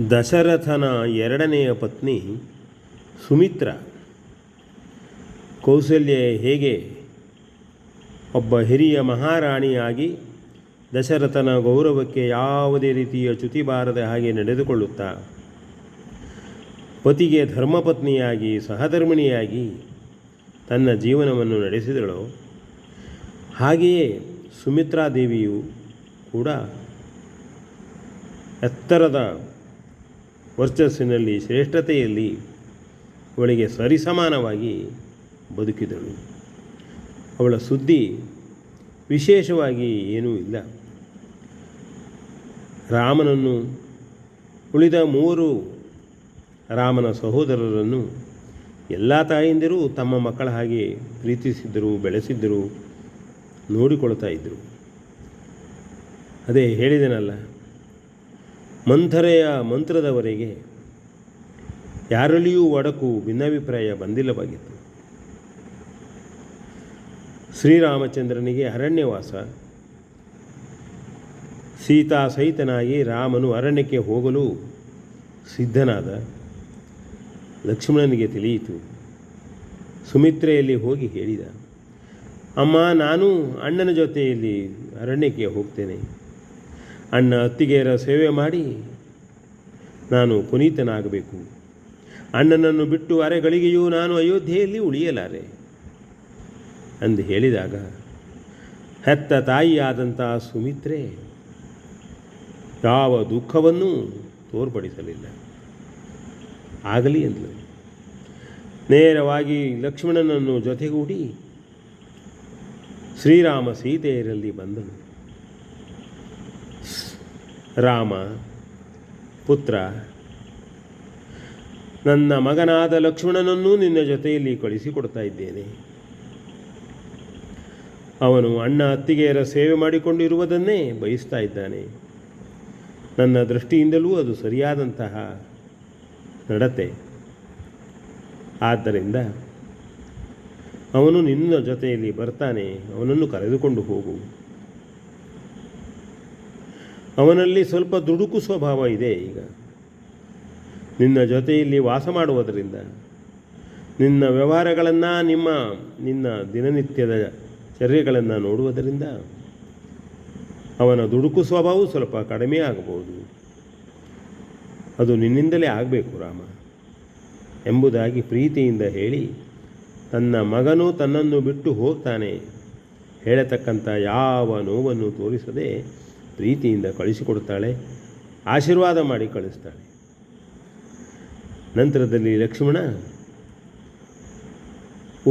ದಶರಥನ ಎರಡನೆಯ ಪತ್ನಿ ಸುಮಿತ್ರ ಕೌಸಲ್ಯ ಹೇಗೆ ಒಬ್ಬ ಹಿರಿಯ ಮಹಾರಾಣಿಯಾಗಿ ದಶರಥನ ಗೌರವಕ್ಕೆ ಯಾವುದೇ ರೀತಿಯ ಚ್ಯುತಿ ಬಾರದ ಹಾಗೆ ನಡೆದುಕೊಳ್ಳುತ್ತಾ ಪತಿಗೆ ಧರ್ಮಪತ್ನಿಯಾಗಿ ಸಹಧರ್ಮಿಣಿಯಾಗಿ ತನ್ನ ಜೀವನವನ್ನು ನಡೆಸಿದಳೋ ಹಾಗೆಯೇ ಸುಮಿತ್ರಾದೇವಿಯು ಕೂಡ ಎತ್ತರದ ವರ್ಚಸ್ಸಿನಲ್ಲಿ ಶ್ರೇಷ್ಠತೆಯಲ್ಲಿ ಅವಳಿಗೆ ಸರಿಸಮಾನವಾಗಿ ಬದುಕಿದಳು. ಅವಳ ಸುದ್ದಿ ವಿಶೇಷವಾಗಿ ಏನೂ ಇಲ್ಲ. ರಾಮನನ್ನು ಉಳಿದ ಮೂವರು ರಾಮನ ಸಹೋದರರನ್ನು ಎಲ್ಲ ತಾಯಂದಿರೂ ತಮ್ಮ ಮಕ್ಕಳ ಹಾಗೆ ಪ್ರೀತಿಸಿದ್ದರು, ಬೆಳೆಸಿದ್ದರು, ನೋಡಿಕೊಳ್ತಾ ಇದ್ದರು. ಅದೇ ಹೇಳಿದೆನಲ್ಲ, ಮಂಥರೆಯ ಮಂತ್ರದವರೆಗೆ ಯಾರಲ್ಲಿಯೂ ಒಡಕು ಭಿನ್ನಾಭಿಪ್ರಾಯ ಬಂದಿಲ್ಲವಾಗಿತ್ತು. ಶ್ರೀರಾಮಚಂದ್ರನಿಗೆ ಅರಣ್ಯವಾಸ, ಸೀತಾ ಸಹಿತನಾಗಿ ರಾಮನು ಅರಣ್ಯಕ್ಕೆ ಹೋಗಲು ಸಿದ್ಧನಾದ. ಲಕ್ಷ್ಮಣನಿಗೆ ತಿಳಿಯಿತು. ಸುಮಿತ್ರೆಯಲ್ಲಿ ಹೋಗಿ ಹೇಳಿದ, ಅಮ್ಮ, ನಾನು ಅಣ್ಣನ ಜೊತೆಯಲ್ಲಿ ಅರಣ್ಯಕ್ಕೆ ಹೋಗ್ತೇನೆ. ಅಣ್ಣ ಅತ್ತಿಗೆಯರ ಸೇವೆ ಮಾಡಿ ನಾನು ಪುನೀತನಾಗಬೇಕು. ಅಣ್ಣನನ್ನು ಬಿಟ್ಟು ಅರೆಗಳಿಗೆಯೂ ನಾನು ಅಯೋಧ್ಯೆಯಲ್ಲಿ ಉಳಿಯಲಾರೆ ಎಂದು ಹೇಳಿದಾಗ ಹೆತ್ತ ತಾಯಿಯಾದಂಥ ಸುಮಿತ್ರೆ ಯಾವ ದುಃಖವನ್ನೂ ತೋರ್ಪಡಿಸಲಿಲ್ಲ. ಆಗಲಿ ಎಂದಳು. ನೇರವಾಗಿ ಲಕ್ಷ್ಮಣನನ್ನು ಜೊತೆಗೂಡಿ ಶ್ರೀರಾಮ ಸೀತೆಯರಲ್ಲಿ ಬಂದನು. ರಾಮ, ಪುತ್ರ, ನನ್ನ ಮಗನಾದ ಲಕ್ಷ್ಮಣನನ್ನೂ ನಿನ್ನ ಜೊತೆಯಲ್ಲಿ ಕಳಿಸಿಕೊಡ್ತಾ ಇದ್ದೇನೆ. ಅವನು ಅಣ್ಣ ಅತ್ತಿಗೆಯರ ಸೇವೆ ಮಾಡಿಕೊಂಡಿರುವುದನ್ನೇ ಬಯಸ್ತಾ ಇದ್ದಾನೆ. ನನ್ನ ದೃಷ್ಟಿಯಿಂದಲೂ ಅದು ಸರಿಯಾದಂತಹ ನಡತೆ. ಆದ್ದರಿಂದ ಅವನು ನಿನ್ನ ಜೊತೆಯಲ್ಲಿ ಬರ್ತಾನೆ. ಅವನನ್ನು ಕರೆದುಕೊಂಡು ಹೋಗು. ಅವನಲ್ಲಿ ಸ್ವಲ್ಪ ದುಡುಕು ಸ್ವಭಾವ ಇದೆ. ಈಗ ನಿನ್ನ ಜೊತೆಯಲ್ಲಿ ವಾಸ ಮಾಡುವುದರಿಂದ, ನಿನ್ನ ವ್ಯವಹಾರಗಳನ್ನು, ನಿನ್ನ ದಿನನಿತ್ಯದ ಚರ್ಯೆಗಳನ್ನು ನೋಡುವುದರಿಂದ ಅವನ ದುಡುಕು ಸ್ವಭಾವವು ಸ್ವಲ್ಪ ಕಡಿಮೆ ಆಗಬಹುದು. ಅದು ನಿನ್ನಿಂದಲೇ ಆಗಬೇಕು ರಾಮ ಎಂಬುದಾಗಿ ಪ್ರೀತಿಯಿಂದ ಹೇಳಿ, ತನ್ನ ಮಗನು ತನ್ನನ್ನು ಬಿಟ್ಟು ಹೋಗ್ತಾನೆ ಹೇಳತಕ್ಕಂಥ ಯಾವ ನೋವನ್ನು ತೋರಿಸದೆ ಪ್ರೀತಿಯಿಂದ ಕಳಿಸಿಕೊಡ್ತಾಳೆ. ಆಶೀರ್ವಾದ ಮಾಡಿ ಕಳಿಸ್ತಾಳೆ. ನಂತರದಲ್ಲಿ ಲಕ್ಷ್ಮಣ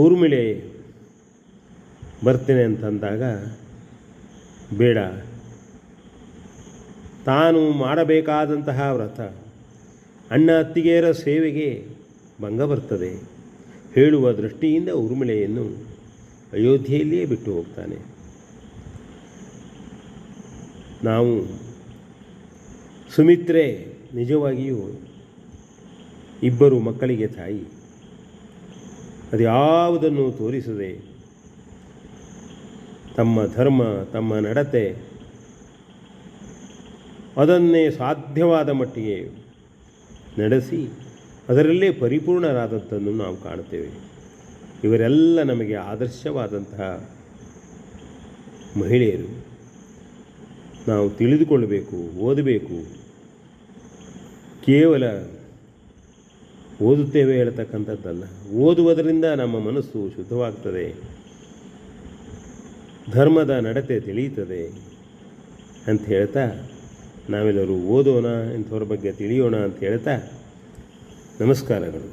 ಊರ್ಮಿಳೆ ಬರ್ತೇನೆ ಅಂತಂದಾಗ, ಬೇಡ, ತಾನು ಮಾಡಬೇಕಾದಂತಹ ವ್ರತ ಅಣ್ಣ ಅತ್ತಿಗೆಯರ ಸೇವೆಗೆ ಭಂಗ ಬರ್ತದೆ ಹೇಳುವ ದೃಷ್ಟಿಯಿಂದ ಊರ್ಮಿಳೆಯನ್ನು ಅಯೋಧ್ಯೆಯಲ್ಲಿಯೇ ಬಿಟ್ಟು ಹೋಗ್ತಾನೆ. ನಾವು ಸುಮಿತ್ರೆ ನಿಜವಾಗಿಯೂ ಇಬ್ಬರು ಮಕ್ಕಳಿಗೆ ತಾಯಿ. ಅದು ಯಾವುದನ್ನು ತೋರಿಸದೆ ತಮ್ಮ ಧರ್ಮ, ತಮ್ಮ ನಡತೆ, ಅದನ್ನೇ ಸಾಧ್ಯವಾದ ಮಟ್ಟಿಗೆ ನಡೆಸಿ ಅದರಲ್ಲೇ ಪರಿಪೂರ್ಣರಾದದ್ದನ್ನು ನಾವು ಕಾಣುತ್ತೇವೆ. ಇವರೆಲ್ಲ ನಮಗೆ ಆದರ್ಶವಾದಂತಹ ಮಹಿಳೆಯರು. ನಾವು ತಿಳಿದುಕೊಳ್ಳಬೇಕು, ಓದಬೇಕು. ಕೇವಲ ಓದುತ್ತೇವೆ ಹೇಳ್ತಕ್ಕಂಥದ್ದಲ್ಲ, ಓದುವುದರಿಂದ ನಮ್ಮ ಮನಸ್ಸು ಶುದ್ಧವಾಗ್ತದೆ, ಧರ್ಮದ ನಡತೆ ತಿಳಿಯುತ್ತದೆ ಅಂತ ಹೇಳ್ತಾ ನಾವೆಲ್ಲರೂ ಓದೋಣ, ಇಂಥವ್ರ ಬಗ್ಗೆ ತಿಳಿಯೋಣ ಅಂತ ಹೇಳ್ತಾ ನಮಸ್ಕಾರಗಳು.